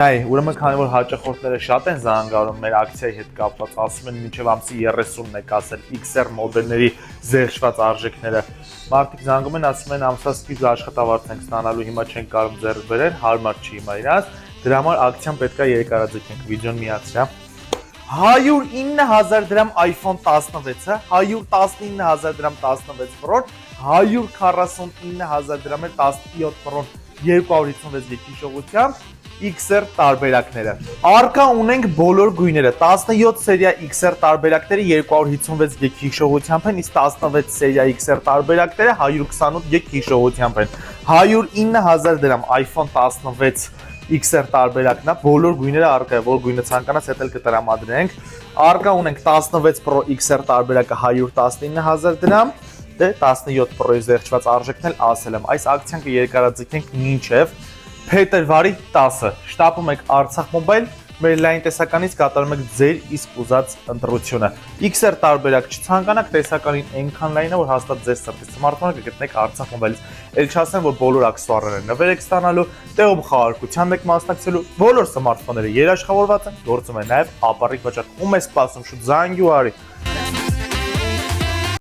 Այ, ուրեմն քանի որ հաճախորդները շատ են զանգարում մեր ակցիայի հետ կապված, ասում են մինչև ամսի 30-ն եք ասել XR մոդելների զերծված արժեքները։ Մարդիկ զանգում են, ասում են ամսվա սկիզբ աշխատավարձ ենք ստանալու, հիմա չենք կարող ձեռք բերել, հարմար չի հիմա իրաց, դրա համար ակցիան պետք է երկարաձգենք, վիդեոն միացրա։ 109,000 դրամ iPhone 16-ը, 119,000 դրամ 16 Pro-ն, 149,000 դրամ 17 Pro-ն 256 GB հիշողությամբ XR տարբերակները։ Առկա ունենք բոլոր գույները, 17 սերիա XR տարբերակները 256 GB հիշողությամբ են, իսկ 16 սերիա XR տարբերակները 128 GB հիշողությամբ են։ 109,000 դրամ iPhone 16 XR տարբերակն է, բոլոր գույները առկա է, որ գույնը ցանկանաս հետ էլ կտրամադրենք։ Առկա ունենք 16 Pro XR տարբերակը 119,000 դրամ, դե 17 Pro-ի զերծված արժեքն էլ ասել եմ։ Այս ակցիան կերկարաձգենք մինչև փետրվարի 10-ը։ Շտապում եք Արցախ Մոբայլ, մեր լայն տեսականից կատարում եք ձեր իսկ ուզած ընտրությունը։ XR տարբերակ չցանկանաք, տեսականին այնքան լայն է, որ հաստատ ձեր սրտի սմարթֆոնը կգտնեք Արցախ Մոբայլից։ Էլ չասեմ, որ բոլոր աքսեսուարները նվեր եք ստանալու, տեղում խաղարկության եք մասնակցելու, բոլոր սմարթֆոնները երաշխավորված են, գործում է նաև ապառիկ վաճառք։ Ում է սպասում, շուտ զանգի ու արի։